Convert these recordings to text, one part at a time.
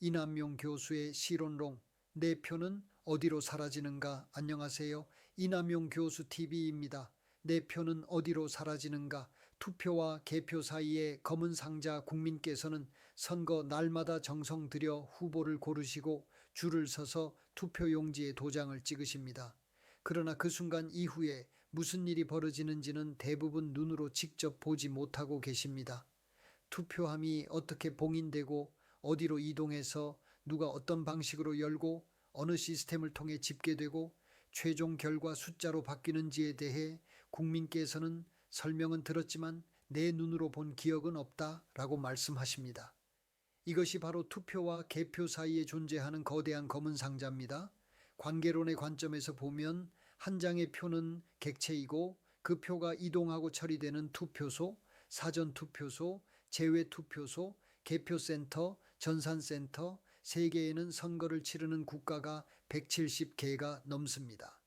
이남용 교수의 실론론 내 표는 어디로 사라지는가? 안녕하세요. 이남용 교수 TV입니다. 내 표는 어디로 사라지는가? 투표와 개표 사이의 검은 상자 국민께서는 선거 날마다 정성 들여 후보를 고르시고 줄을 서서 투표용지에 도장을 찍으십니다. 그러나 그 순간 이후에 무슨 일이 벌어지는지는 대부분 눈으로 직접 보지 못하고 계십니다. 투표함이 어떻게 봉인되고 어디로 이동해서 누가 어떤 방식으로 열고 어느 시스템을 통해 집계되고 최종 결과 숫자로 바뀌는지에 대해 국민께서는 설명은 들었지만 내 눈으로 본 기억은 없다라고 말씀하십니다. 이것이 바로 투표와 개표 사이에 존재하는 거대한 검은 상자입니다. 관계론의 관점에서 보면 한 장의 표는 객체이고 그 표가 이동하고 처리되는 투표소, 사전투표소, 제외투표소, 개표센터, 전산센터, 세계에는 선거를 치르는 국가가 170개가 넘습니다.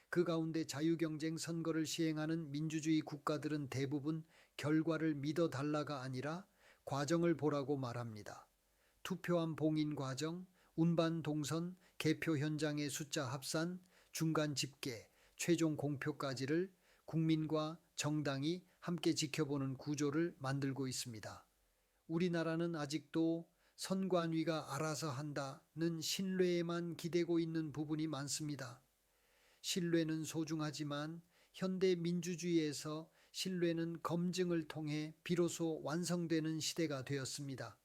그 가운데 자유경쟁 선거를 시행하는 민주주의 국가들은 대부분 결과를 믿어달라가 아니라 과정을 보라고 말합니다. 투표함 봉인 과정, 운반 동선, 개표 현장의 숫자 합산, 중간 집계, 최종 공표까지를 국민과 정당이 함께 지켜보는 구조를 만들고 있습니다. 우리나라는 아직도 선관위가 알아서 한다는 신뢰에만 기대고 있는 부분이 많습니다. 신뢰는 소중하지만 현대 민주주의에서 신뢰는 검증을 통해 비로소 완성되는 시대가 되었습니다.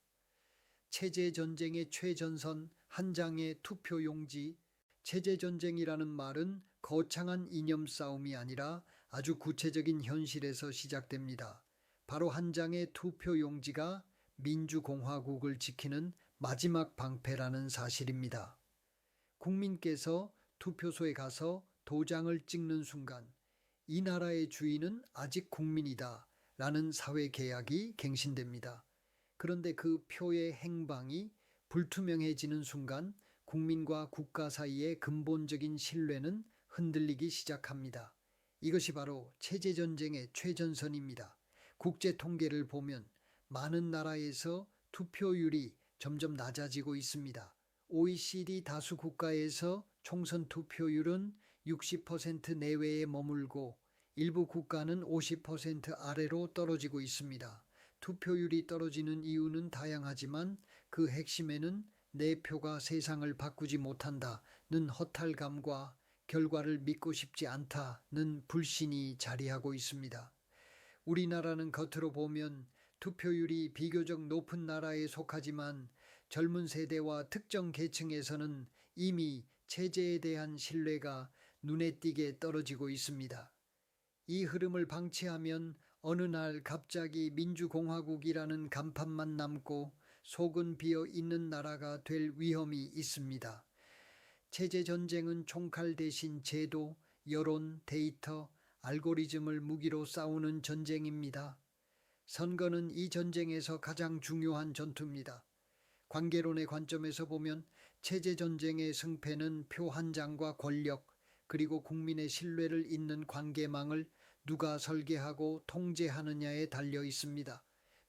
체제 전쟁의 최전선 한 장의 투표용지, 체제 전쟁이라는 말은 거창한 이념 싸움이 아니라 아주 구체적인 현실에서 시작됩니다. 바로 한 장의 투표용지가 민주공화국을 지키는 마지막 방패라는 사실입니다. 국민께서 투표소에 가서 도장을 찍는 순간 이 나라의 주인은 아직 국민이다 라는 사회 계약이 갱신됩니다. 그런데 그 표의 행방이 불투명해지는 순간 국민과 국가 사이의 근본적인 신뢰는 흔들리기 시작합니다. 이것이 바로 체제전쟁의 최전선입니다. 국제 통계를 보면 많은 나라에서 투표율이 점점 낮아지고 있습니다. OECD 다수 국가에서 총선 투표율은 60% 내외에 머물고 일부 국가는 50% 아래로 떨어지고 있습니다. 투표율이 떨어지는 이유는 다양하지만 그 핵심에는 내 표가 세상을 바꾸지 못한다는 허탈감과 결과를 믿고 싶지 않다는 불신이 자리하고 있습니다. 우리나라는 겉으로 보면 투표율이 비교적 높은 나라에 속하지만 젊은 세대와 특정 계층에서는 이미 체제에 대한 신뢰가 눈에 띄게 떨어지고 있습니다. 이 흐름을 방치하면 어느 날 갑자기 민주공화국이라는 간판만 남고 속은 비어 있는 나라가 될 위험이 있습니다. 체제 전쟁은 총칼 대신 제도, 여론, 데이터, 알고리즘을 무기로 싸우는 전쟁입니다. 선거는 이 전쟁에서 가장 중요한 전투입니다. 관계론의 관점에서 보면 체제 전쟁의 승패는 표 한 장과 권력, 그리고 국민의 신뢰를 잇는 관계망을 누가 설계하고 통제하느냐에 달려 있습니다.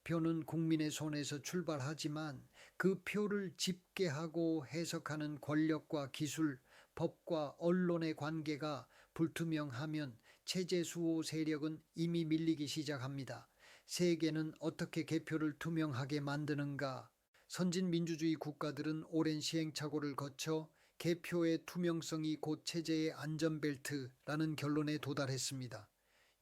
표는 국민의 손에서 출발하지만 그 표를 집계하고 해석하는 권력과 기술, 법과 언론의 관계가 불투명하면 체제 수호 세력은 이미 밀리기 시작합니다. 세계는 어떻게 개표를 투명하게 만드는가? 선진 민주주의 국가들은 오랜 시행착오를 거쳐 개표의 투명성이 곧 체제의 안전벨트라는 결론에 도달했습니다.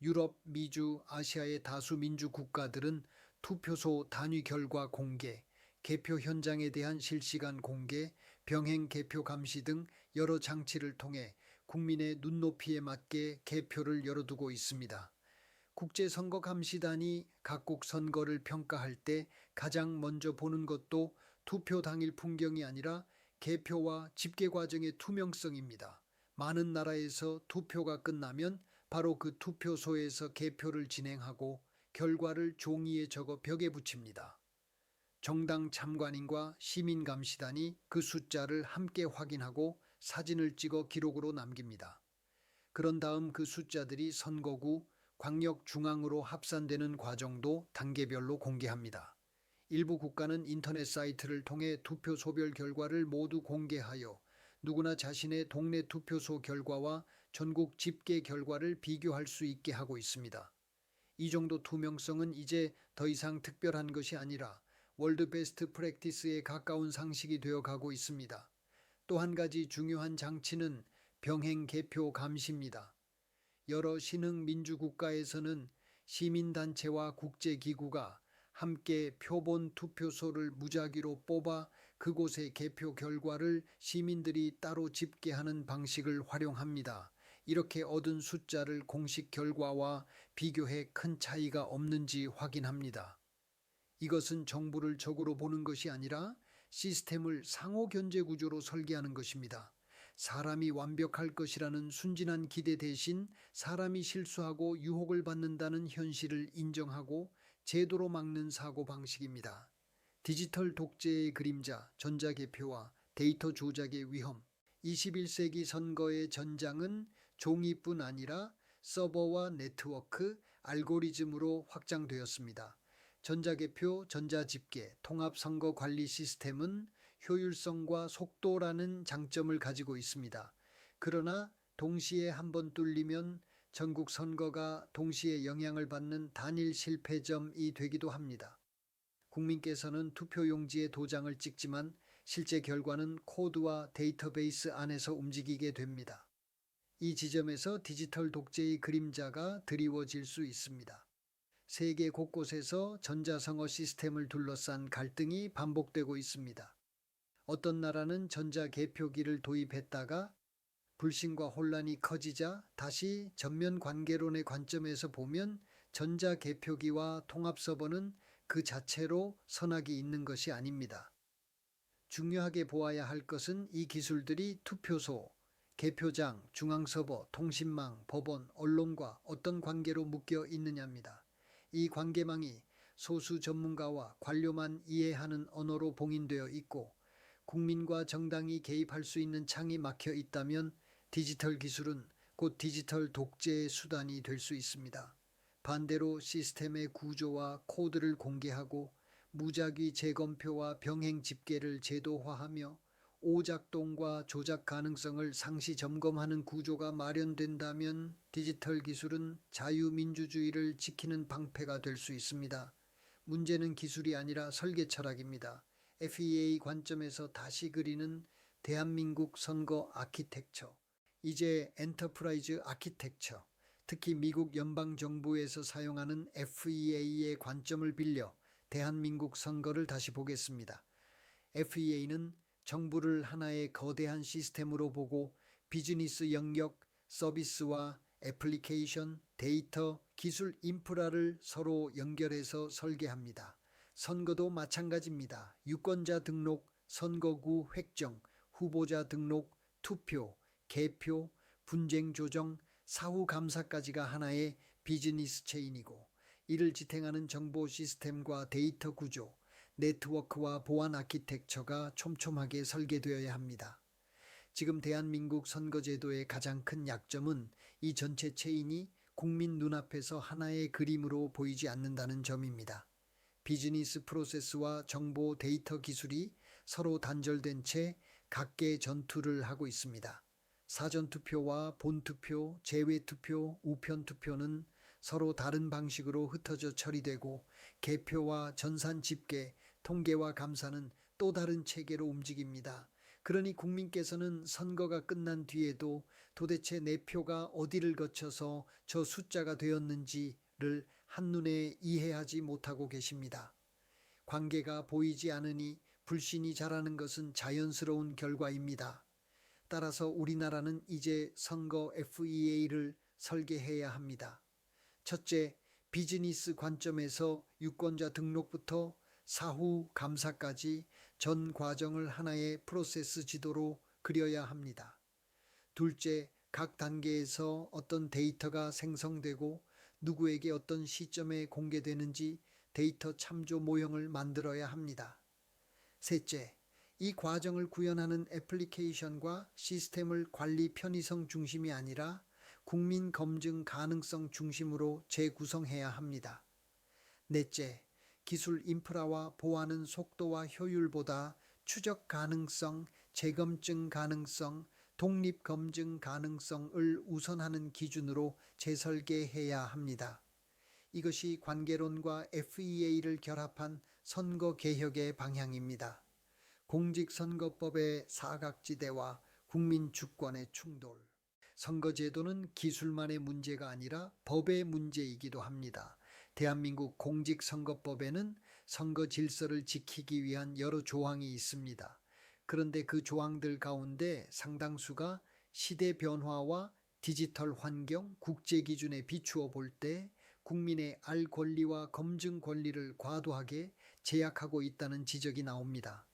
유럽, 미주, 아시아의 다수 민주 국가들은 투표소 단위 결과 공개, 개표 현장에 대한 실시간 공개, 병행 개표 감시 등 여러 장치를 통해 국민의 눈높이에 맞게 개표를 열어두고 있습니다. 국제선거감시단이 각국 선거를 평가할 때 가장 먼저 보는 것도 투표 당일 풍경이 아니라 개표와 집계 과정의 투명성입니다. 많은 나라에서 투표가 끝나면 바로 그 투표소에서 개표를 진행하고 결과를 종이에 적어 벽에 붙입니다. 정당 참관인과 시민감시단이 그 숫자를 함께 확인하고 사진을 찍어 기록으로 남깁니다. 그런 다음 그 숫자들이 선거구, 광역 중앙으로 합산되는 과정도 단계별로 공개합니다. 일부 국가는 인터넷 사이트를 통해 투표 소별 결과를 모두 공개하여 누구나 자신의 동네 투표소 결과와 전국 집계 결과를 비교할 수 있게 하고 있습니다. 이 정도 투명성은 이제 더 이상 특별한 것이 아니라 월드 베스트 프랙티스에 가까운 상식이 되어 가고 있습니다. 또 한 가지 중요한 장치는 병행 개표 감시입니다. 여러 신흥 민주국가에서는 시민단체와 국제기구가 함께 표본 투표소를 무작위로 뽑아 그곳의 개표 결과를 시민들이 따로 집계하는 방식을 활용합니다. 이렇게 얻은 숫자를 공식 결과와 비교해 큰 차이가 없는지 확인합니다. 이것은 정부를 적으로 보는 것이 아니라 시스템을 상호 견제 구조로 설계하는 것입니다. 사람이 완벽할 것이라는 순진한 기대 대신 사람이 실수하고 유혹을 받는다는 현실을 인정하고 제도로 막는 사고 방식입니다. 디지털 독재의 그림자, 전자개표와 데이터 조작의 위험. 21세기 선거의 전장은 종이뿐 아니라 서버와 네트워크, 알고리즘으로 확장되었습니다. 전자개표, 전자집계, 통합선거 관리 시스템은 효율성과 속도라는 장점을 가지고 있습니다. 그러나 동시에 한번 뚫리면 전국 선거가 동시에 영향을 받는 단일 실패점이 되기도 합니다. 국민께서는 투표용지에 도장을 찍지만 실제 결과는 코드와 데이터베이스 안에서 움직이게 됩니다. 이 지점에서 디지털 독재의 그림자가 드리워질 수 있습니다. 세계 곳곳에서 전자선거 시스템을 둘러싼 갈등이 반복되고 있습니다. 어떤 나라는 전자개표기를 도입했다가 불신과 혼란이 커지자 다시 전면 관계론의 관점에서 보면 전자개표기와 통합서버는 그 자체로 선악이 있는 것이 아닙니다. 중요하게 보아야 할 것은 이 기술들이 투표소, 개표장, 중앙서버, 통신망, 법원, 언론과 어떤 관계로 묶여 있느냐입니다. 이 관계망이 소수 전문가와 관료만 이해하는 언어로 봉인되어 있고 국민과 정당이 개입할 수 있는 창이 막혀 있다면 디지털 기술은 곧 디지털 독재의 수단이 될 수 있습니다. 반대로 시스템의 구조와 코드를 공개하고 무작위 재검표와 병행 집계를 제도화하며 오작동과 조작 가능성을 상시 점검하는 구조가 마련된다면 디지털 기술은 자유민주주의를 지키는 방패가 될 수 있습니다. 문제는 기술이 아니라 설계 철학입니다. FEA 관점에서 다시 그리는 대한민국 선거 아키텍처. 이제 엔터프라이즈 아키텍처, 특히 미국 연방정부에서 사용하는 FEA의 관점을 빌려 대한민국 선거를 다시 보겠습니다. FEA는 정부를 하나의 거대한 시스템으로 보고 비즈니스 영역, 서비스와 애플리케이션, 데이터, 기술 인프라를 서로 연결해서 설계합니다. 선거도 마찬가지입니다. 유권자 등록, 선거구 획정, 후보자 등록, 투표, 개표, 분쟁 조정, 사후 감사까지가 하나의 비즈니스 체인이고 이를 지탱하는 정보 시스템과 데이터 구조, 네트워크와 보안 아키텍처가 촘촘하게 설계되어야 합니다. 지금 대한민국 선거제도의 가장 큰 약점은 이 전체 체인이 국민 눈앞에서 하나의 그림으로 보이지 않는다는 점입니다. 비즈니스 프로세스와 정보 데이터 기술이 서로 단절된 채 각계 전투를 하고 있습니다. 사전투표와 본투표, 제외투표, 우편투표는 서로 다른 방식으로 흩어져 처리되고 개표와 전산집계, 통계와 감사는 또 다른 체계로 움직입니다. 그러니 국민께서는 선거가 끝난 뒤에도 도대체 내 표가 어디를 거쳐서 저 숫자가 되었는지를 한눈에 이해하지 못하고 계십니다. 관계가 보이지 않으니 불신이 자라는 것은 자연스러운 결과입니다. 따라서 우리나라는 이제 선거 FEA를 설계해야 합니다. 첫째, 비즈니스 관점에서 유권자 등록부터 사후 감사까지 전 과정을 하나의 프로세스 지도로 그려야 합니다. 둘째, 각 단계에서 어떤 데이터가 생성되고 누구에게 어떤 시점에 공개되는지 데이터 참조 모형을 만들어야 합니다. 셋째, 이 과정을 구현하는 애플리케이션과 시스템을 관리 편의성 중심이 아니라 국민 검증 가능성 중심으로 재구성해야 합니다. 넷째, 기술 인프라와 보완은 속도와 효율보다 추적 가능성, 재검증 가능성, 독립 검증 가능성을 우선하는 기준으로 재설계해야 합니다. 이것이 관계론과 FEA를 결합한 선거 개혁의 방향입니다. 공직선거법의 사각지대와 국민 주권의 충돌. 선거제도는 기술만의 문제가 아니라 법의 문제이기도 합니다. 대한민국 공직선거법에는 선거 질서를 지키기 위한 여러 조항이 있습니다. 그런데 그 조항들 가운데 상당수가 시대 변화와 디지털 환경, 국제 기준에 비추어 볼 때 국민의 알 권리와 검증 권리를 과도하게 제약하고 있다는 지적이 나옵니다.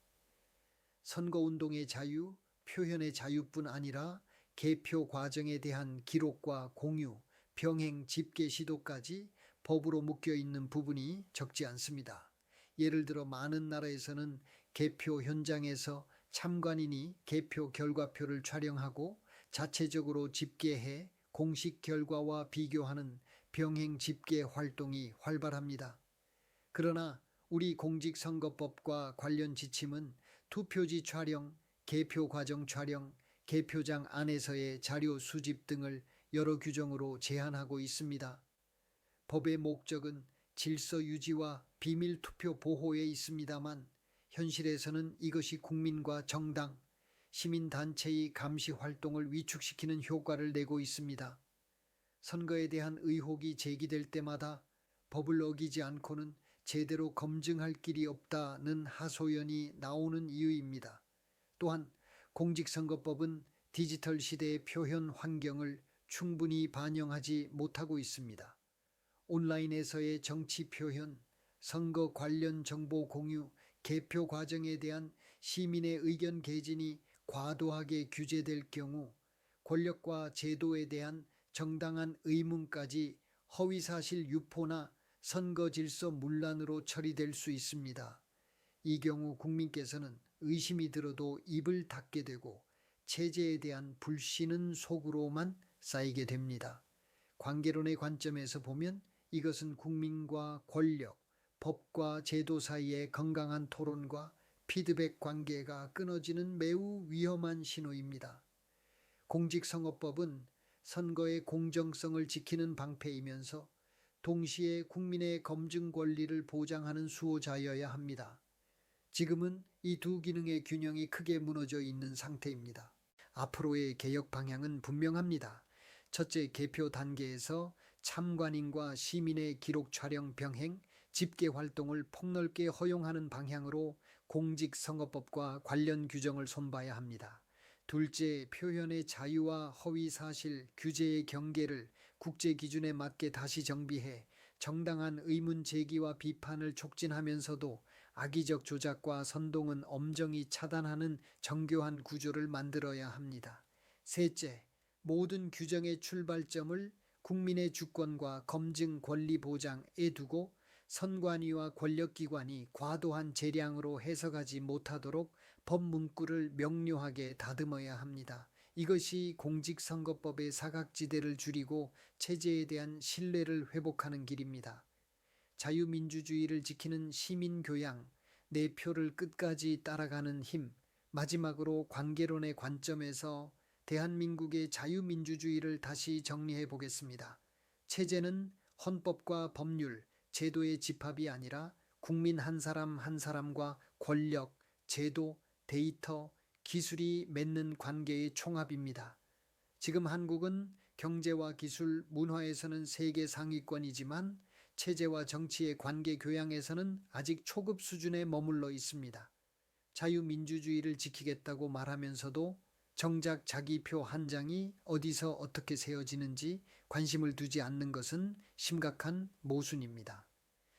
선거운동의 자유, 표현의 자유뿐 아니라 개표 과정에 대한 기록과 공유, 병행 집계 시도까지 법으로 묶여 있는 부분이 적지 않습니다. 예를 들어 많은 나라에서는 개표 현장에서 참관인이 개표 결과표를 촬영하고 자체적으로 집계해 공식 결과와 비교하는 병행 집계 활동이 활발합니다. 그러나 우리 공직선거법과 관련 지침은 투표지 촬영, 개표 과정 촬영, 개표장 안에서의 자료 수집 등을 여러 규정으로 제한하고 있습니다. 법의 목적은 질서 유지와 비밀 투표 보호에 있습니다만 현실에서는 이것이 국민과 정당, 시민단체의 감시 활동을 위축시키는 효과를 내고 있습니다. 선거에 대한 의혹이 제기될 때마다 법을 어기지 않고는 제대로 검증할 길이 없다는 하소연이 나오는 이유입니다. 또한 공직선거법은 디지털 시대의 표현 환경을 충분히 반영하지 못하고 있습니다. 온라인에서의 정치 표현, 선거 관련 정보 공유, 개표 과정에 대한 시민의 의견 개진이 과도하게 규제될 경우 권력과 제도에 대한 정당한 의문까지 허위사실 유포나 선거 질서 문란으로 처리될 수 있습니다. 이 경우 국민께서는 의심이 들어도 입을 닫게 되고 체제에 대한 불신은 속으로만 쌓이게 됩니다. 관계론의 관점에서 보면 이것은 국민과 권력, 법과 제도 사이의 건강한 토론과 피드백 관계가 끊어지는 매우 위험한 신호입니다. 공직선거법은 선거의 공정성을 지키는 방패이면서 동시에 국민의 검증 권리를 보장하는 수호자여야 합니다. 지금은 이 두 기능의 균형이 크게 무너져 있는 상태입니다. 앞으로의 개혁 방향은 분명합니다. 첫째, 개표 단계에서 참관인과 시민의 기록 촬영 병행, 집계 활동을 폭넓게 허용하는 방향으로 공직선거법과 관련 규정을 손봐야 합니다. 둘째, 표현의 자유와 허위사실, 규제의 경계를 국제 기준에 맞게 다시 정비해 정당한 의문 제기와 비판을 촉진하면서도 악의적 조작과 선동은 엄정히 차단하는 정교한 구조를 만들어야 합니다. 셋째, 모든 규정의 출발점을 국민의 주권과 검증 권리 보장에 두고 선관위와 권력기관이 과도한 재량으로 해석하지 못하도록 법 문구를 명료하게 다듬어야 합니다. 이것이 공직선거법의 사각지대를 줄이고 체제에 대한 신뢰를 회복하는 길입니다. 자유민주주의를 지키는 시민교양, 내 표를 끝까지 따라가는 힘, 마지막으로 관계론의 관점에서 대한민국의 자유민주주의를 다시 정리해 보겠습니다. 체제는 헌법과 법률, 제도의 집합이 아니라 국민 한 사람 한 사람과 권력, 제도, 데이터, 기술이 맺는 관계의 총합입니다. 지금 한국은 경제와 기술, 문화에서는 세계 상위권이지만 체제와 정치의 관계 교양에서는 아직 초급 수준에 머물러 있습니다. 자유민주주의를 지키겠다고 말하면서도 정작 자기 표 한 장이 어디서 어떻게 세어지는지 관심을 두지 않는 것은 심각한 모순입니다.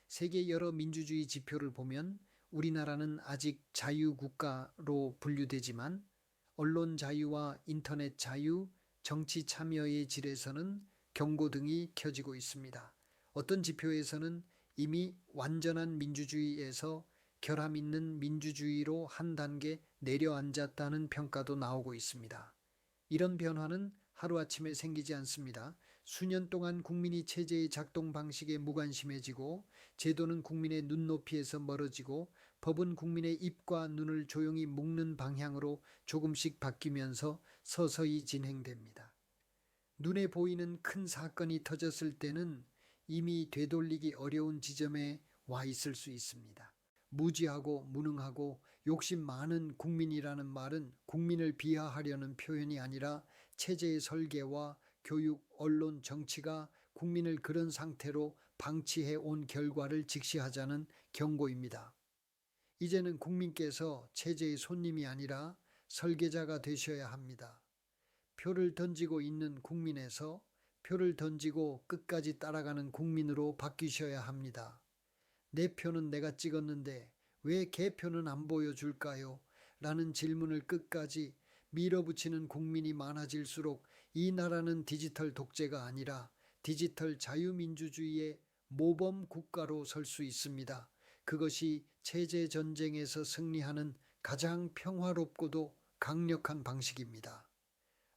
세계 여러 민주주의 지표를 보면 우리나라는 아직 자유국가로 분류되지만 언론 자유와 인터넷 자유, 정치 참여의 질에서는 경고등이 켜지고 있습니다. 어떤 지표에서는 이미 완전한 민주주의에서 결함 있는 민주주의로 한 단계 내려앉았다는 평가도 나오고 있습니다. 이런 변화는 하루아침에 생기지 않습니다. 수년 동안 국민이 체제의 작동 방식에 무관심해지고 제도는 국민의 눈높이에서 멀어지고 법은 국민의 입과 눈을 조용히 묶는 방향으로 조금씩 바뀌면서 서서히 진행됩니다. 눈에 보이는 큰 사건이 터졌을 때는 이미 되돌리기 어려운 지점에 와 있을 수 있습니다. 무지하고 무능하고 욕심 많은 국민이라는 말은 국민을 비하하려는 표현이 아니라 체제의 설계와 교육, 언론, 정치가 국민을 그런 상태로 방치해 온 결과를 직시하자는 경고입니다. 이제는 국민께서 체제의 손님이 아니라 설계자가 되셔야 합니다. 표를 던지고 있는 국민에서 표를 던지고 끝까지 따라가는 국민으로 바뀌셔야 합니다. 내 표는 내가 찍었는데 왜 개표는 안 보여줄까요? 라는 질문을 끝까지 밀어붙이는 국민이 많아질수록 이 나라는 디지털 독재가 아니라 디지털 자유민주주의의 모범 국가로 설 수 있습니다. 그것이 체제 전쟁에서 승리하는 가장 평화롭고도 강력한 방식입니다.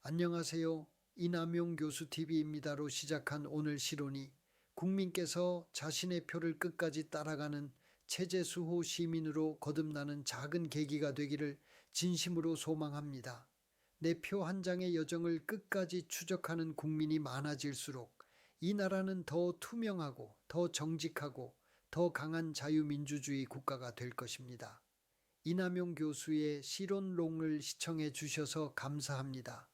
안녕하세요. 이남용 교수 TV입니다로 시작한 오늘 시론이 국민께서 자신의 표를 끝까지 따라가는 체제 수호 시민으로 거듭나는 작은 계기가 되기를 진심으로 소망합니다. 내 표 한 장의 여정을 끝까지 추적하는 국민이 많아질수록 이 나라는 더 투명하고 더 정직하고 더 강한 자유민주주의 국가가 될 것입니다. 이남용 교수의 시론롱을 시청해 주셔서 감사합니다.